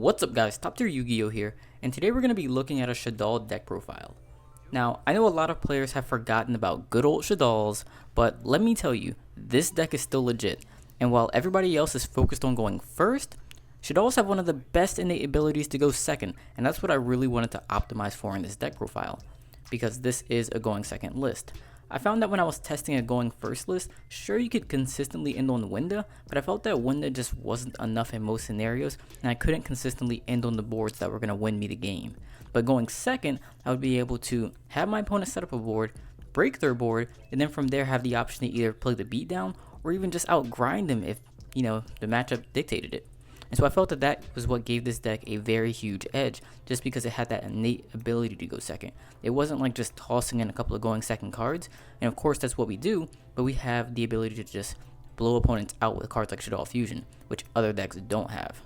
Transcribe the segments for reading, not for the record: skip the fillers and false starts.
What's up guys, TopTierYugioh here, and today we're going to be looking at a Shaddoll deck profile. Now, I know a lot of players have forgotten about good old Shaddolls, but let me tell you, this deck is still legit, and while everybody else is focused on going first, Shaddolls have one of the best innate abilities to go second, and that's what I really wanted to optimize for in this deck profile, because this is a going second list. I found that when I was testing a going first list, sure you could consistently end on Winda, but I felt that Winda just wasn't enough in most scenarios, and I couldn't consistently end on the boards that were going to win me the game. But going second, I would be able to have my opponent set up a board, break their board, and then from there have the option to either play the beatdown, or even just outgrind them if, the matchup dictated it. And so I felt that that was what gave this deck a very huge edge, just because it had that innate ability to go second. It wasn't like just tossing in a couple of going second cards, and of course that's what we do, but we have the ability to just blow opponents out with cards like Shaddoll Fusion, which other decks don't have.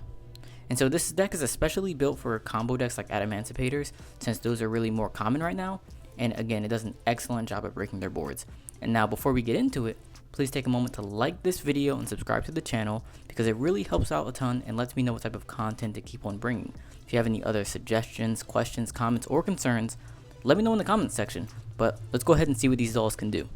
And so this deck is especially built for combo decks like Adamancipators, since those are really more common right now, and again, it does an excellent job at breaking their boards. And now before we get into it, please take a moment to like this video and subscribe to the channel because it really helps out a ton and lets me know what type of content to keep on bringing. If you have any other suggestions, questions, comments, or concerns, let me know in the comments section, but let's go ahead and see what these dolls can do.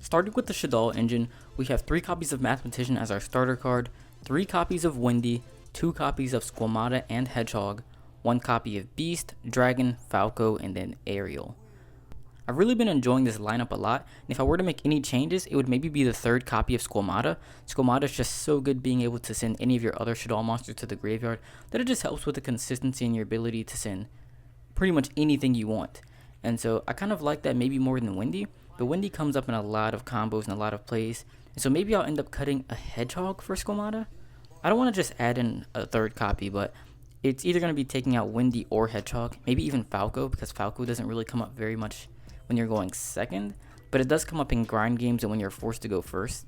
Starting with the Shaddoll Engine, we have 3 copies of Mathematician as our starter card, 3 copies of Windy, 2 copies of Squamata and Hedgehog, 1 copy of Beast, Dragon, Falco, and then Ariel. I've really been enjoying this lineup a lot, and if I were to make any changes, it would maybe be the 3rd copy of Squamata. Squamata is just so good being able to send any of your other Shaddoll monsters to the graveyard that it just helps with the consistency and your ability to send pretty much anything you want. And so I kind of like that maybe more than Windy, but Windy comes up in a lot of combos and a lot of plays, and so maybe I'll end up cutting a Hedgehog for Squamata. I don't want to just add in a 3rd copy, but it's either going to be taking out Windy or Hedgehog, maybe even Falco, because Falco doesn't really come up very much when you're going second, but it does come up in grind games and when you're forced to go first.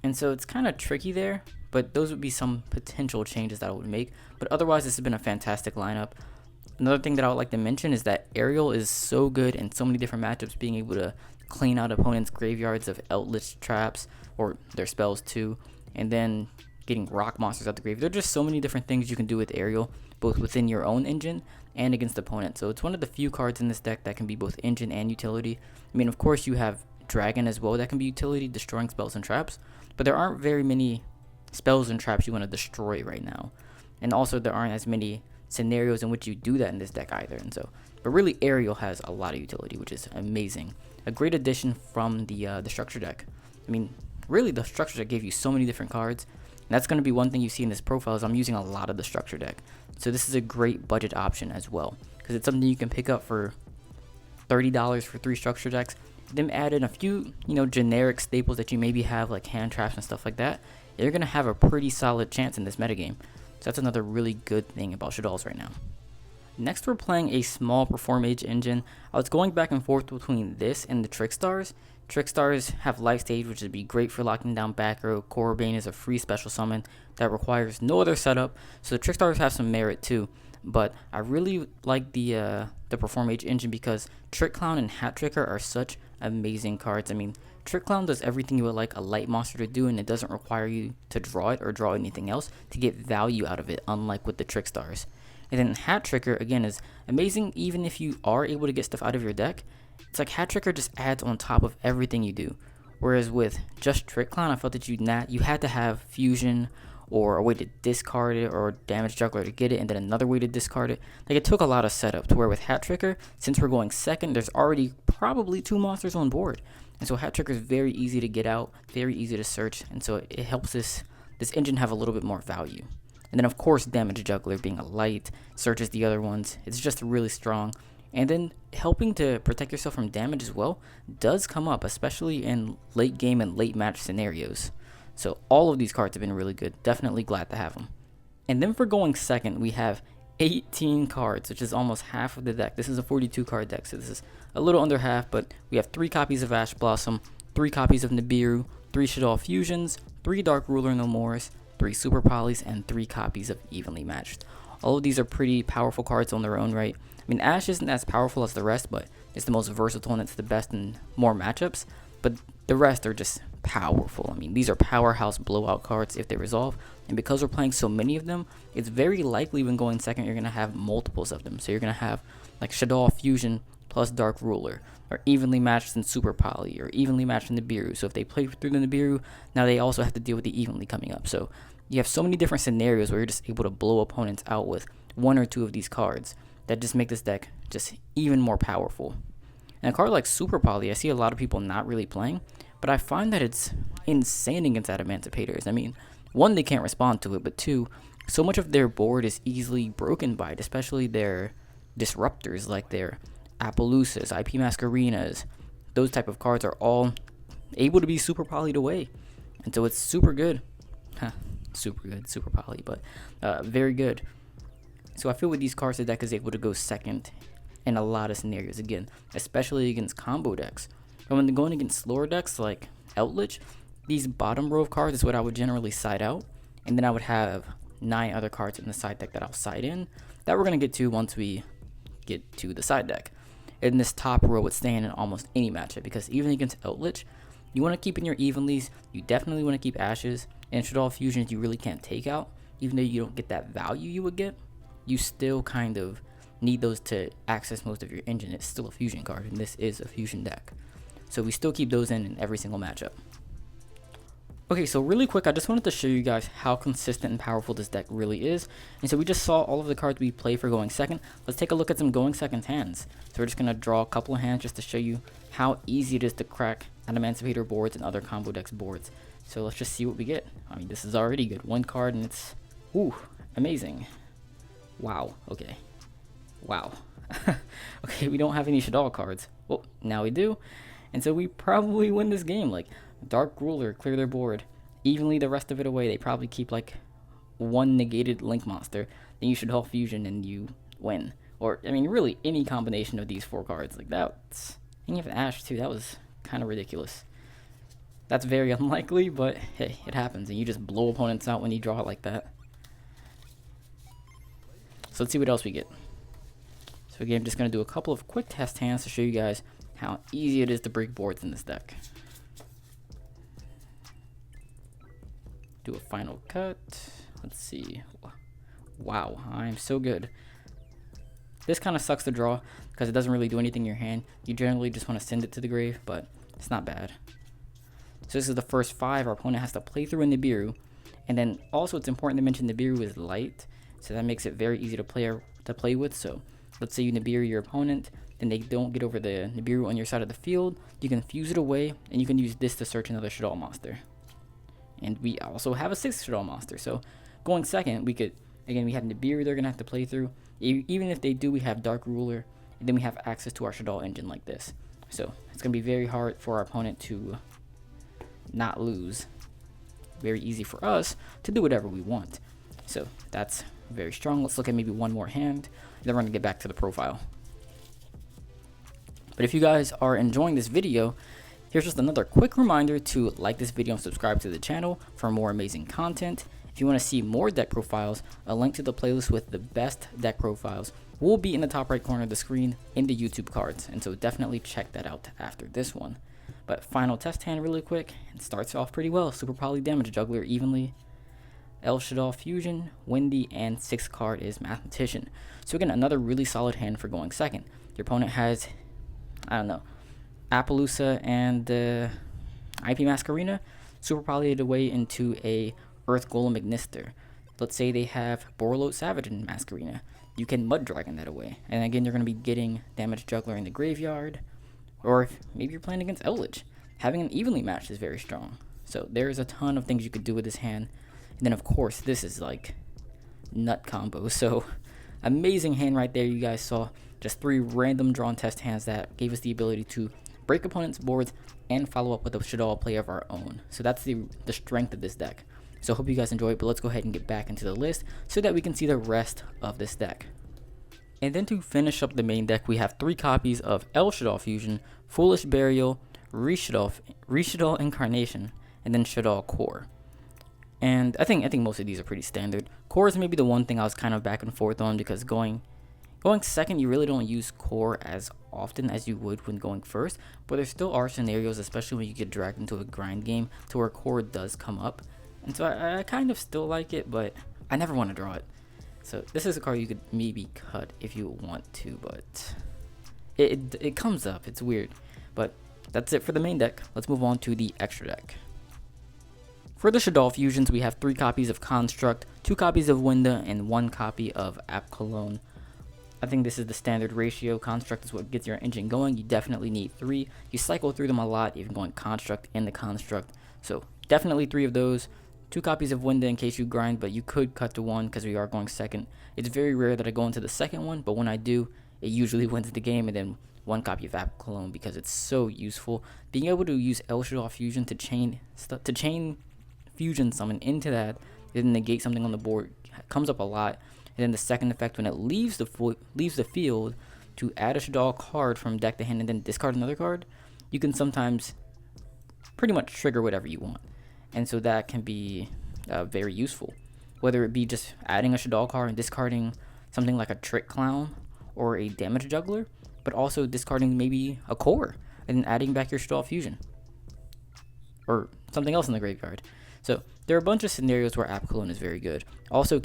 And so it's kind of tricky there, but those would be some potential changes that I would make. But otherwise, this has been a fantastic lineup. Another thing that I would like to mention is that Ariel is so good in so many different matchups, being able to clean out opponents' graveyards of Eldlich traps, or their spells too, and then getting rock monsters out the grave. There are just so many different things you can do with Ariel, both within your own engine and against opponents. So it's one of the few cards in this deck that can be both engine and utility. I mean, of course you have Dragon as well that can be utility, destroying spells and traps, but there aren't very many spells and traps you want to destroy right now. And also there aren't as many scenarios in which you do that in this deck either. And so, but really Ariel has a lot of utility, which is amazing. A great addition from the structure deck. I mean, really the structure deck gave you so many different cards. And that's going to be one thing you see in this profile is I'm using a lot of the structure deck. So this is a great budget option as well, because it's something you can pick up for $30 for 3 structure decks. Then add in a few, generic staples that you maybe have like hand traps and stuff like that. You're going to have a pretty solid chance in this metagame. So that's another really good thing about Shaddolls right now. Next, we're playing a small Perform Age engine. I was going back and forth between this and the Trickstars. Trickstars have Life Stage, which would be great for locking down back row. Corbane is a free special summon that requires no other setup, so the Trickstars have some merit too. But I really like the Perform Age engine because Trick Clown and Hat Tricker are such amazing cards. I mean, Trick Clown does everything you would like a light monster to do, and it doesn't require you to draw it or draw anything else to get value out of it, unlike with the Trickstars. And then Hat Tricker, again, is amazing even if you are able to get stuff out of your deck. It's like Hat Tricker just adds on top of everything you do. Whereas with just Trick Clown, I felt that you had to have Fusion or a way to discard it or Damage Juggler to get it and then another way to discard it. Like, it took a lot of setup, to where with Hat Tricker, since we're going second, there's already probably 2 monsters on board. And so Hat Tricker is very easy to get out, very easy to search, and so it helps this engine have a little bit more value. And then of course Damage Juggler being a light, searches the other ones. It's just really strong. And then helping to protect yourself from damage as well does come up, especially in late game and late match scenarios. So all of these cards have been really good. Definitely glad to have them. And then for going second, we have 18 cards, which is almost half of the deck. This is a 42 card deck, so this is a little under half, but we have 3 copies of Ash Blossom, 3 copies of Nibiru, 3 Shaddoll Fusions, 3 Dark Ruler No Mores, 3 Super Polys, and 3 copies of Evenly Matched. All of these are pretty powerful cards on their own right. I mean, Ash isn't as powerful as the rest, but it's the most versatile and it's the best in more matchups. But the rest are just powerful. I mean, these are powerhouse blowout cards if they resolve. And because we're playing so many of them, it's very likely when going second you're going to have multiples of them. So you're going to have like Shaddoll Fusion plus Dark Ruler, or evenly matched in Super Poly, or evenly matched in Nibiru. So if they play through the Nibiru, now they also have to deal with the evenly coming up. So you have so many different scenarios where you're just able to blow opponents out with one or two of these cards that just make this deck just even more powerful. And a card like Super Poly, I see a lot of people not really playing, but I find that it's insane against Adamancipators. I mean, one, they can't respond to it, but two, so much of their board is easily broken by it, especially their disruptors like their Appaloosas, IP Masquerinas. Those type of cards are all able to be super polyed away. And so it's super good. Super good, super poly, but very good. So I feel with these cards, the deck is able to go second in a lot of scenarios, again, especially against combo decks. But when they're going against slower decks like Eldlich, these bottom row of cards is what I would generally side out, and then I would have 9 other cards in the side deck that I'll side in, that we're going to get to once we get to the side deck. And this top row would stand in almost any matchup, because even against Eldlich, you want to keep in your evenlies, you definitely want to keep Ashes, and Shaddoll Fusions you really can't take out. Even though you don't get that value you would get, you still kind of need those to access most of your engine. It's still a fusion card, and this is a fusion deck. So we still keep those in every single matchup. Okay, so really quick, I just wanted to show you guys how consistent and powerful this deck really is. And so we just saw all of the cards we play for going second. Let's take a look at some going second hands. So we're just going to draw a couple of hands just to show you how easy it is to crack Adamancipator boards and other combo decks boards. So let's just see what we get. I mean, this is already good. One card and it's, ooh, amazing. Wow, okay. Wow. Okay, we don't have any Shaddoll cards. Well, now we do. And so we probably win this game. Like, Dark Ruler, clear their board. Evenly the rest of it away. They probably keep like one negated Link monster. Then you Shaddoll Fusion and you win. Or, I mean, really any combination of these 4 cards. Like, that's... And you have Ash too. That was kind of ridiculous. That's very unlikely, but hey, it happens. And you just blow opponents out when you draw it like that. So let's see what else we get. So again, I'm just going to do a couple of quick test hands to show you guys how easy it is to break boards in this deck. Do a final cut. Let's see. Wow, I'm so good. This kind of sucks to draw because it doesn't really do anything in your hand. You generally just want to send it to the grave, but it's not bad. So this is the first 5 our opponent has to play through in Nibiru. And then also it's important to mention Nibiru is light, so that makes it very easy to play with. So let's say you Nibiru your opponent, then they don't get over the Nibiru on your side of the field. You can fuse it away, and you can use this to search another Shaddoll monster. And we also have a 6th Shaddoll monster. So going second, we could, again, we have Nibiru they're going to have to play through. Even if they do, we have Dark Ruler, and then we have access to our Shaddoll Engine like this. So it's going to be very hard for our opponent to not lose. Very easy for us to do whatever we want. So that's very strong. Let's look at maybe one more hand, and then we're going to get back to the profile. But if you guys are enjoying this video, here's just another quick reminder to like this video and subscribe to the channel for more amazing content. If you want to see more deck profiles, a link to the playlist with the best deck profiles will be in the top right corner of the screen in the YouTube cards, and so definitely check that out after this one. But final test hand really quick, it starts off pretty well. Super Poly damage, Juggler evenly, Shaddoll Fusion, Windy, and 6th card is Mathematician. So again, another really solid hand for going second. Your opponent has, I don't know, Appaloosa and IP Masquerina, Super Polyed away into a Earth Golem Ignister. Let's say they have Borloat Savage and Masquerina. You can Mud Dragon that away. And again, you're going to be getting Damage Juggler in the graveyard. Or if maybe you're playing against Eldlich, having an evenly matched is very strong. So there's a ton of things you could do with this hand. And then of course, this is like nut combo. So amazing hand right there you guys saw. Just 3 random drawn test hands that gave us the ability to break opponents' boards and follow up with a Shaddoll play of our own. So that's the strength of this deck. So I hope you guys enjoyed, but let's go ahead and get back into the list so that we can see the rest of this deck. And then to finish up the main deck, we have 3 copies of Shaddoll Fusion, Foolish Burial, Shaddoll Incarnation, and then Shaddoll Core. And I think most of these are pretty standard. Core is maybe the one thing I was kind of back and forth on, because going second, you really don't use Core as often as you would when going first, but there still are scenarios, especially when you get dragged into a grind game, to where Core does come up. And so I kind of still like it, but I never want to draw it. So this is a card you could maybe cut if you want to, but it comes up. It's weird. But that's it for the main deck. Let's move on to the extra deck. For the Shaddoll Fusions, we have 3 copies of Construct, 2 copies of Winda, and 1 copy of App Cologne. I think this is the standard ratio. Construct is what gets your engine going. You definitely need 3. You cycle through them a lot, even going Construct and the Construct. So definitely 3 of those. 2 copies of Winda in case you grind, but you could cut to 1 because we are going second. It's very rare that I go into the second one, but when I do, it usually wins the game, and then 1 copy of App Cologne because it's so useful. Being able to use Shaddoll Fusion to chain Fusion summon into that, then negate something on the board comes up a lot. And then the second effect, when it leaves the field, to add a Shaddoll card from deck to hand and then discard another card, you can sometimes pretty much trigger whatever you want. And so that can be very useful. Whether it be just adding a Shaddoll card and discarding something like a Trick Clown or a Damage Juggler, but also discarding maybe a Core and then adding back your Shaddoll Fusion. Or something else in the graveyard. So there are a bunch of scenarios where App Cologne is very good. Also,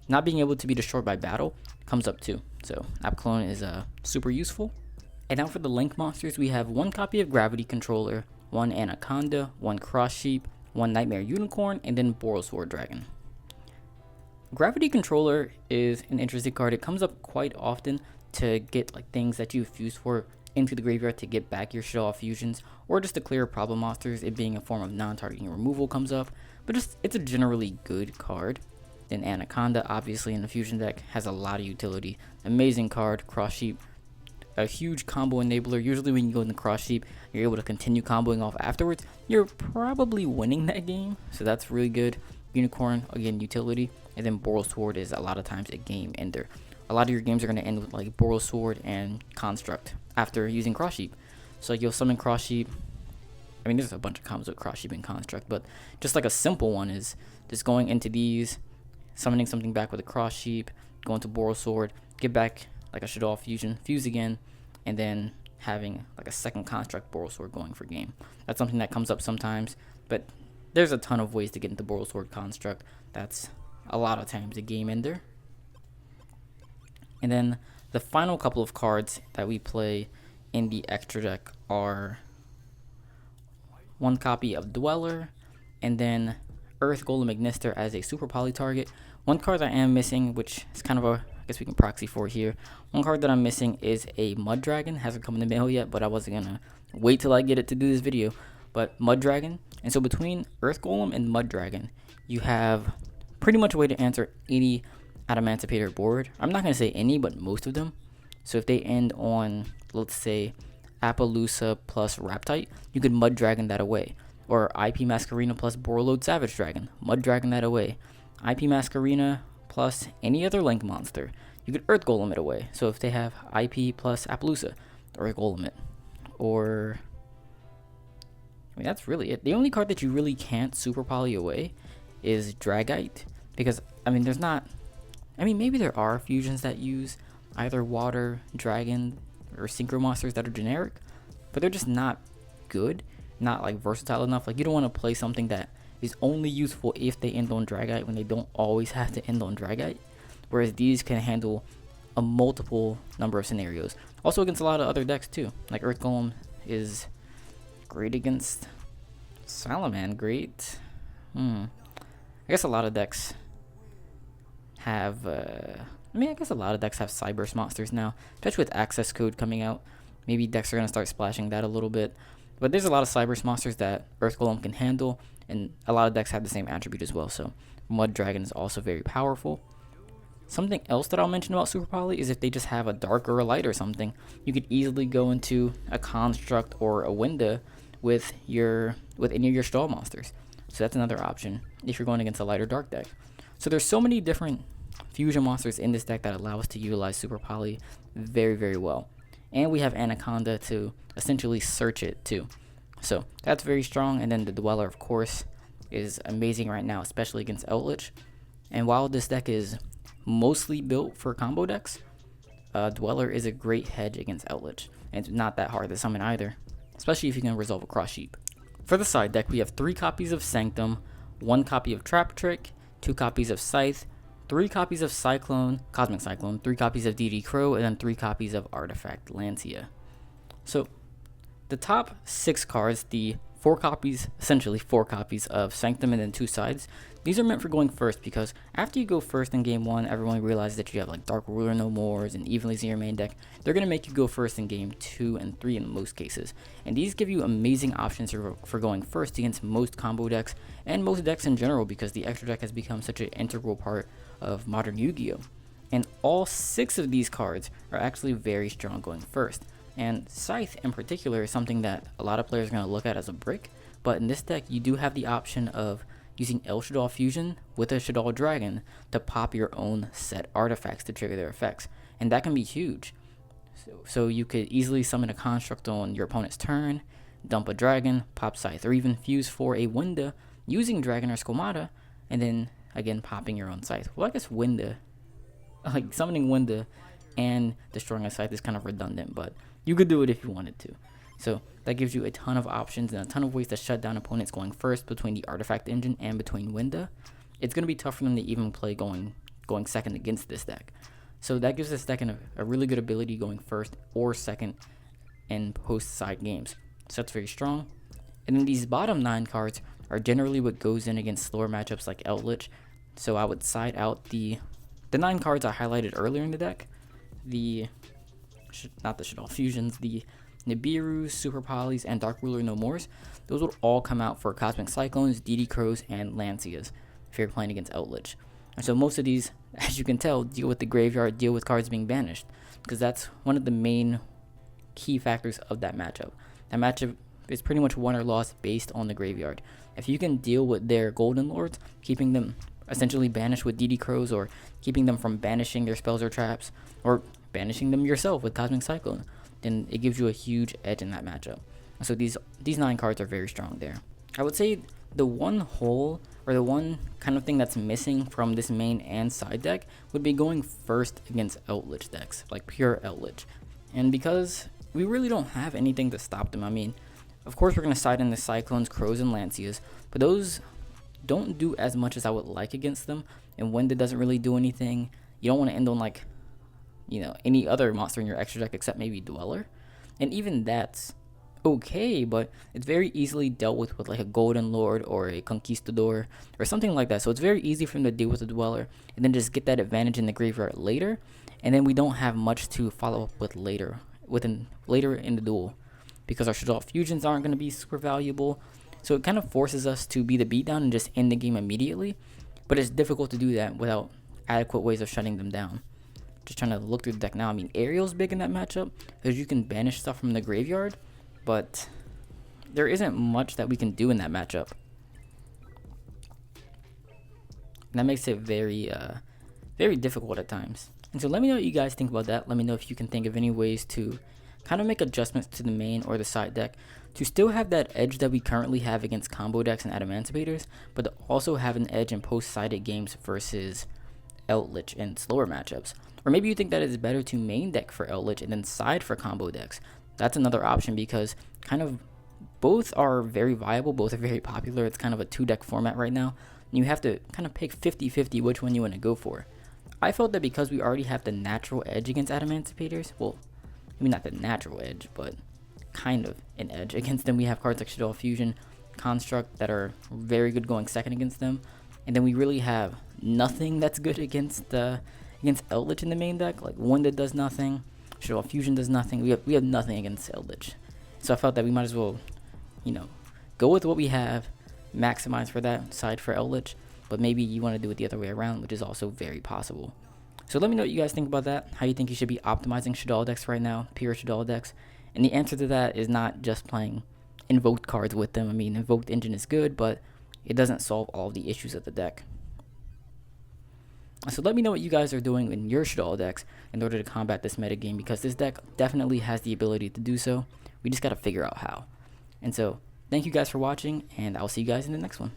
not being able to be destroyed by battle comes up too. So App Cologne is super useful. And now for the Link monsters, we have 1 copy of Gravity Controller, 1 Anaconda, 1 Cross Sheep, 1 Nightmare Unicorn, and then Borosword Dragon. Gravity Controller is an interesting card. It comes up quite often to get like things that you fuse for into the graveyard to get back your Shaddoll Fusions, or just to clear problem monsters. It being a form of non-targeting removal comes up, but it's a generally good card. Then Anaconda, obviously in the Fusion deck, has a lot of utility. Amazing card. Cross Sheep, a huge combo enabler. Usually when you go in the Cross Sheep, you're able to continue comboing off afterwards. You're probably winning that game, so that's really good. Unicorn, again, utility. And then Borosword is a lot of times a game ender. A lot of your games are going to end with like Borosword and Construct after using Cross Sheep. So like you'll summon Cross Sheep. I mean, there's a bunch of combos with Cross Sheep and Construct, but just like a simple one is just going into these, summoning something back with a Cross Sheep, going to Borosword, get back like a Shaddoll Fusion, fuse again, and then having like a second Construct Borosword going for game. That's something that comes up sometimes, but there's a ton of ways to get into Borosword Construct. That's a lot of times a game ender. And then the final couple of cards that we play in the extra deck are 1 copy of Dweller, and then Earth Golem Ignister as a Super Poly target. 1 card that I am missing, which is kind of I guess we can proxy for here. 1 card that I'm missing is a Mud Dragon. Hasn't come in the mail yet, but I wasn't gonna wait till I get it to do this video. But Mud Dragon, and so between Earth Golem and Mud Dragon, you have pretty much a way to answer any Adamancipator board. I'm not gonna say any, but most of them. So if they end on, let's say, Appaloosa plus Raptite, you could Mud Dragon that away. Or IP Masquerena plus Borreload Savage Dragon, Mud Dragon that away. IP Masquerena plus any other Link monster, you could Earth Golem it away. So if they have IP plus Appaloosa, Earth Golem it. Or, I mean, that's really it. The only card that you really can't Super Poly away is Dragite, because, I mean, there's not, I mean, maybe there are fusions that use either water, dragon, or synchro monsters that are generic, but they're just not good, not like versatile enough. Like, you don't want to play something that is only useful if they end on Dragite when they don't always have to end on Dragite, whereas these can handle a multiple number of scenarios. Also against a lot of other decks too. Like Earth Golem is great against Salaman, great. I guess a lot of decks have, I guess a lot of decks have Cyberse monsters now, especially with Access Code coming out. Maybe decks are going to start splashing that a little bit. But there's a lot of Cyberse monsters that Earth Golem can handle, and a lot of decks have the same attribute as well. So Mud Dragon is also very powerful. Something else that I'll mention about Super Poly is if they just have a dark or a light or something, you could easily go into a Construct or a Winda with any of your Shaddoll monsters. So that's another option if you're going against a light or dark deck. So there's so many different fusion monsters in this deck that allow us to utilize Super Poly very, very well. And we have Anaconda to essentially search it too. So that's very strong. And then the Dweller, of course, is amazing right now, especially against Eldlich. And while this deck is mostly built for combo decks, Dweller is a great hedge against Eldlich. And it's not that hard to summon either, especially if you can resolve a Cross Sheep. For the side deck, we have 3 copies of Sanctum, 1 copy of Trap Trick, 2 copies of Scythe, 3 copies of Cyclone, Cosmic Cyclone, 3 copies of DD Crow, and then 3 copies of Artifact Lancia. So the top 6 cards, the 4 copies, essentially 4 copies of Sanctum and then 2 sides, these are meant for going first, because after you go first in game 1, everyone realizes that you have like Dark Ruler No Mores and Evenly's in your main deck. They're going to make you go first in game 2 and 3 in most cases. And these give you amazing options for going first against most combo decks and most decks in general, because the extra deck has become such an integral part of modern Yu-Gi-Oh! And all 6 of these cards are actually very strong going first. And Scythe in particular is something that a lot of players are going to look at as a brick, but in this deck you do have the option of using Shaddoll Fusion with a Shaddoll Dragon to pop your own set artifacts to trigger their effects, and that can be huge. So you could easily summon a construct on your opponent's turn, dump a dragon, pop Scythe, or even fuse for a Winda using Dragon or Skomata, and then again popping your own Scythe. Well, I guess Winda, like summoning Winda and destroying a Scythe is kind of redundant, but you could do it if you wanted to. So that gives you a ton of options and a ton of ways to shut down opponents going first between the Artifact Engine and between Winda. It's going to be tough for them to even play going second against this deck. So that gives this deck a really good ability going first or second in post-side games. So that's very strong. And then these bottom 9 cards are generally what goes in against slower matchups like Eldlich. So I would side out the 9 cards I highlighted earlier in the deck. Not the Shaddoll Fusions, the Nibiru, Super Polys, and Dark Ruler No Mores. Those would all come out for Cosmic Cyclones, DD Crows, and Lancias if you're playing against Eldlich. And so most of these, as you can tell, deal with the graveyard, deal with cards being banished, because that's one of the main key factors of that matchup. That matchup is pretty much won or lost based on the graveyard. If you can deal with their Golden Lords, keeping them essentially banished with DD Crows, or keeping them from banishing their spells or traps, or banishing them yourself with Cosmic Cyclone, then it gives you a huge edge in that matchup. So these 9 cards are very strong there. I would say the one hole, or the one kind of thing that's missing from this main and side deck, would be going first against Eldlich decks, like pure Eldlich. And because we really don't have anything to stop them, I mean, of course we're going to side in the Cyclones, Crows, and Lancias, but those don't do as much as I would like against them, and Winda doesn't really do anything. You don't want to end on like, any other monster in your extra deck except maybe Dweller, and even that's okay, but it's very easily dealt with like a Golden Lord or a Conquistador or something like that. So it's very easy for him to deal with a Dweller and then just get that advantage in the graveyard later, and then we don't have much to follow up with later in the duel, because our Shaddoll Fusions aren't going to be super valuable. So it kind of forces us to be the beatdown and just end the game immediately, but it's difficult to do that without adequate ways of shutting them down. Just trying to look through the deck now. I mean, Ariel's big in that matchup because you can banish stuff from the graveyard, but there isn't much that we can do in that matchup. And that makes it very difficult at times. And so let me know what you guys think about that. Let me know if you can think of any ways to kind of make adjustments to the main or the side deck to still have that edge that we currently have against combo decks and Adamancipators, but to also have an edge in post-sided games versus Eldlich and slower matchups. Or maybe you think that it's better to main deck for Eldlich and then side for combo decks. That's another option, because kind of both are very viable, both are very popular. It's kind of a 2-deck format right now, and you have to kind of pick 50-50 which one you want to go for. I felt that because we already have the natural edge against Adamancipators, well, I mean not the natural edge, but kind of an edge against them. We have cards like Shaddoll Fusion, Construct that are very good going second against them, and then we really have nothing that's good against Eldlich in the main deck. Like Winda does nothing, Shaddoll Fusion does nothing. We have nothing against Eldlich. So I felt that we might as well, go with what we have, maximize for that side for Eldlich, but maybe you want to do it the other way around, which is also very possible. So let me know what you guys think about that, how you think you should be optimizing Shaddoll decks right now, pure Shaddoll decks. And the answer to that is not just playing invoked cards with them. I mean, Invoked Engine is good, but it doesn't solve all the issues of the deck. So let me know what you guys are doing in your Shaddoll decks in order to combat this meta game, because this deck definitely has the ability to do so. We just got to figure out how. And so thank you guys for watching, and I'll see you guys in the next one.